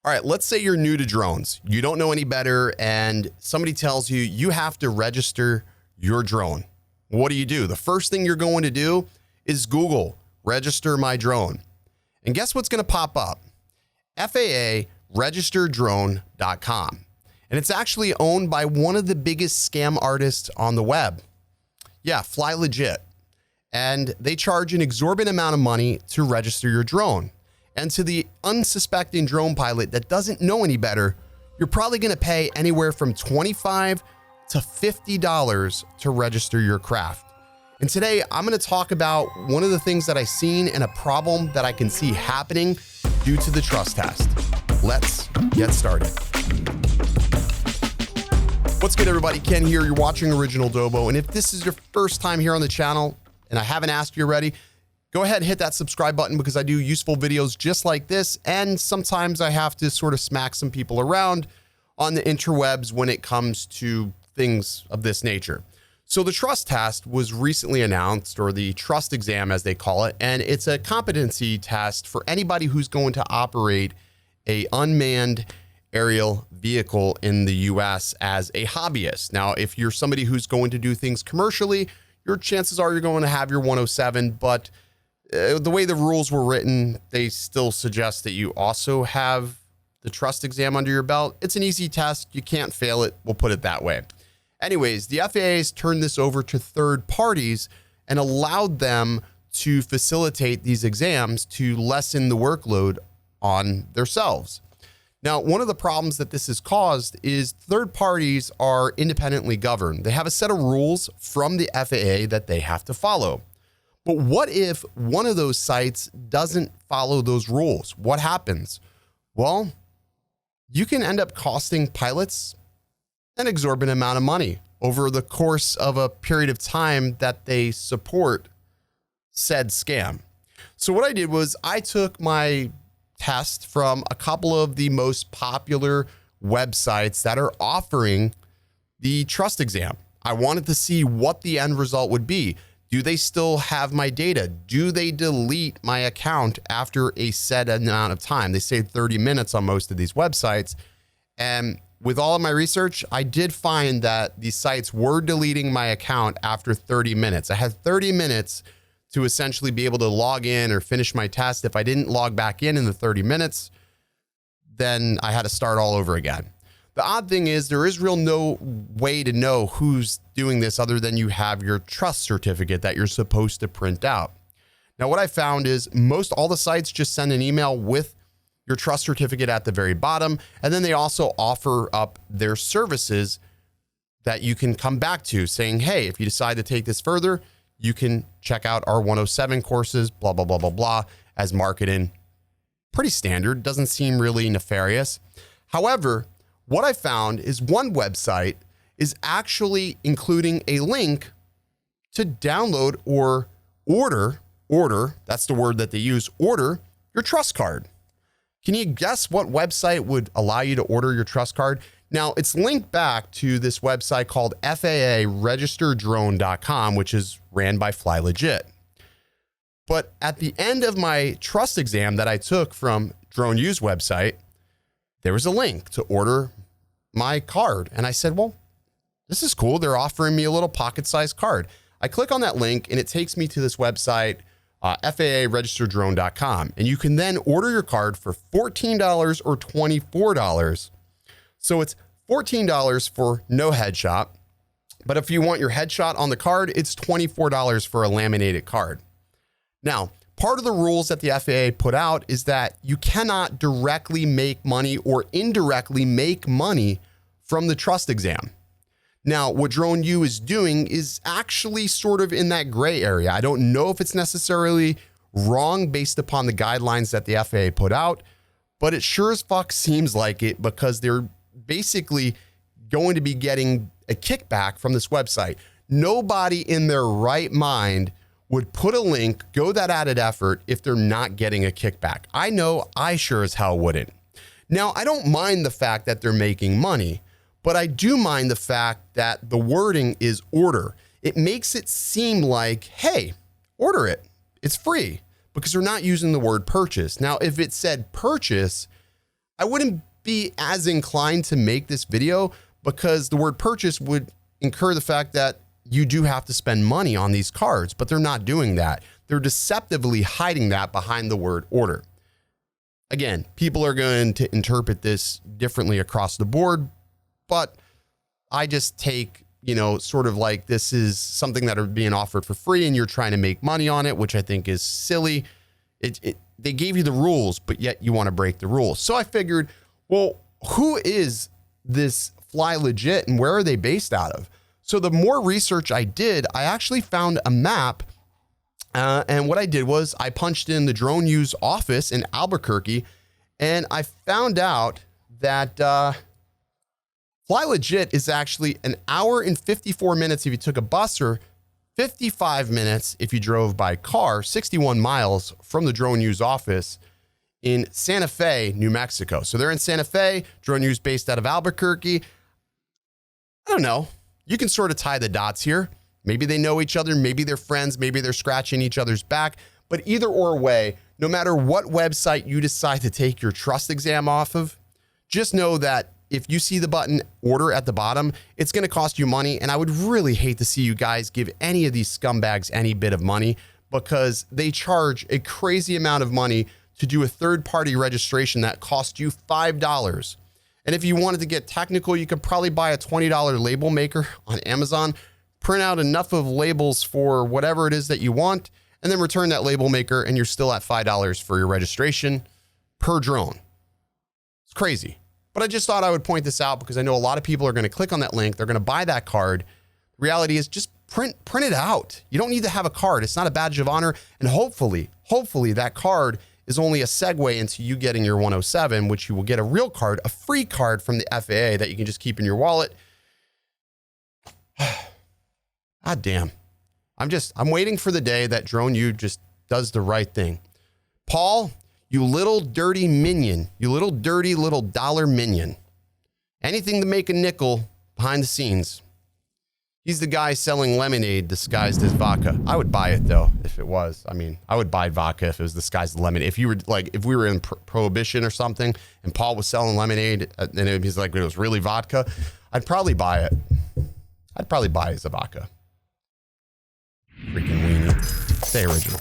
All right, let's say you're new to drones. You don't know any better, and somebody tells you you have to register your drone. What do? The first thing you're going to do is Google register my drone. And guess what's going to pop up? FAAregisterdrone.com. And it's actually owned by one of the biggest scam artists on the web. Yeah, Fly Legit. And they charge an exorbitant amount of money to register your drone. And to the unsuspecting drone pilot that doesn't know any better, you're probably going to pay anywhere from $25 to $50 to register your craft. And today I'm going to talk about one of the things that I've seen and a problem that I can see happening due to the trust test. Let's get started. What's good, everybody? Ken here. You're watching OriginaldoBo. And if this is your first time here on the channel and I haven't asked you already, go ahead and hit that subscribe button because I do useful videos just like this. And sometimes I have to sort of smack some people around on the interwebs when it comes to things of this nature. So the trust test was recently announced, or the trust exam as they call it, and it's a competency test for anybody who's going to operate a unmanned aerial vehicle in the US as a hobbyist. Now, if you're somebody who's going to do things commercially, your chances are you're going to have your 107, but the way the rules were written, they still suggest that you also have the trust exam under your belt. It's an easy test. You can't fail it. We'll put it that way. Anyways, the FAA has turned this over to third parties and allowed them to facilitate these exams to lessen the workload on themselves. Now, one of the problems that this has caused is third parties are independently governed. They have a set of rules from the FAA that they have to follow. But what if one of those sites doesn't follow those rules? What happens? Well, you can end up costing pilots an exorbitant amount of money over the course of a period of time that they support said scam. So what I did was I took my test from a couple of the most popular websites that are offering the trust exam. I wanted to see what the end result would be. Do they still have my data? Do they delete my account after a set amount of time? They say 30 minutes on most of these websites. And with all of my research, I did find that these sites were deleting my account after 30 minutes. I had 30 minutes to essentially be able to log in or finish my test. If I didn't log back in the 30 minutes, then I had to start all over again. The odd thing is there is no way to know who's doing this other than you have your trust certificate that you're supposed to print out. Now, what I found is most all the sites just send an email with your trust certificate at the very bottom. And then they also offer up their services that you can come back to saying, hey, if you decide to take this further, you can check out our 107 courses, blah, blah, blah, blah, blah, as marketing. Pretty standard, doesn't seem really nefarious. However, what I found is one website is actually including a link to download or order, that's the word that they use, order your trust card. Can you guess what website would allow you to order your trust card? Now, it's linked back to this website called FAAregisterdrone.com, which is ran by Fly Legit. But at the end of my trust exam that I took from Drone U's website, there was a link to order my card. And I said, well, this is cool. They're offering me a little pocket-sized card. I click on that link and it takes me to this website, FAAregisterdrone.com. And you can then order your card for $14 or $24. So it's $14 for no headshot. But if you want your headshot on the card, it's $24 for a laminated card. Now, part of the rules that the FAA put out is that you cannot directly make money or indirectly make money from the trust exam. Now, what Drone U is doing is actually sort of in that gray area. I don't know if it's necessarily wrong based upon the guidelines that the FAA put out, but it sure as fuck seems like it because they're basically going to be getting a kickback from this website. Nobody in their right mind would put a link, go that added effort if they're not getting a kickback. I know I sure as hell wouldn't. Now, I don't mind the fact that they're making money, but I do mind the fact that the wording is order. It makes it seem like, hey, order it. It's free because they're not using the word purchase. Now, if it said purchase, I wouldn't be as inclined to make this video because the word purchase would incur the fact that you do have to spend money on these cards, but they're not doing that. They're deceptively hiding that behind the word order. Again, people are going to interpret this differently across the board, but I just take, you know, sort of like this is something that are being offered for free and you're trying to make money on it, which I think is silly. They gave you the rules, but yet you want to break the rules. So I figured, well, who is this Fly Legit and where are they based out of? So the more research I did, I actually found a map. And what I did was I punched in the Drone Use office in Albuquerque, and I found out that Fly Legit is actually an hour and 54 minutes if you took a bus, or 55 minutes if you drove by car, 61 miles from the Drone Use office in Santa Fe, New Mexico. So they're in Santa Fe, Drone Use based out of Albuquerque. I don't know. You can sort of tie the dots here. Maybe they know each other. Maybe they're friends. Maybe they're scratching each other's back. But either or way, no matter what website you decide to take your trust exam off of, just know that if you see the button order at the bottom, it's going to cost you money. And I would really hate to see you guys give any of these scumbags any bit of money, because they charge a crazy amount of money to do a third-party registration that costs you $5. And if you wanted to get technical, you could probably buy a $20 label maker on Amazon, print out enough of labels for whatever it is that you want, and then return that label maker, and you're still at $5 for your registration per drone. It's crazy. But I just thought I would point this out because I know a lot of people are going to click on that link. They're going to buy that card. The reality is just print it out. You don't need to have a card. It's not a badge of honor. And hopefully that card is only a segue into you getting your 107, which you will get a real card, a free card from the FAA that you can just keep in your wallet. God damn. I'm waiting for the day that Drone U just does the right thing. Paul, you little dirty minion, you little dirty little dollar minion. Anything to make a nickel behind the scenes. He's the guy selling lemonade disguised as vodka. I would buy it though, if it was. I mean, I would buy vodka if it was disguised as lemonade. If you were like, if we were in Prohibition or something and Paul was selling lemonade and it was like, it was really vodka, I'd probably buy it. I'd probably buy it as a vodka. Freaking weenie. Stay original.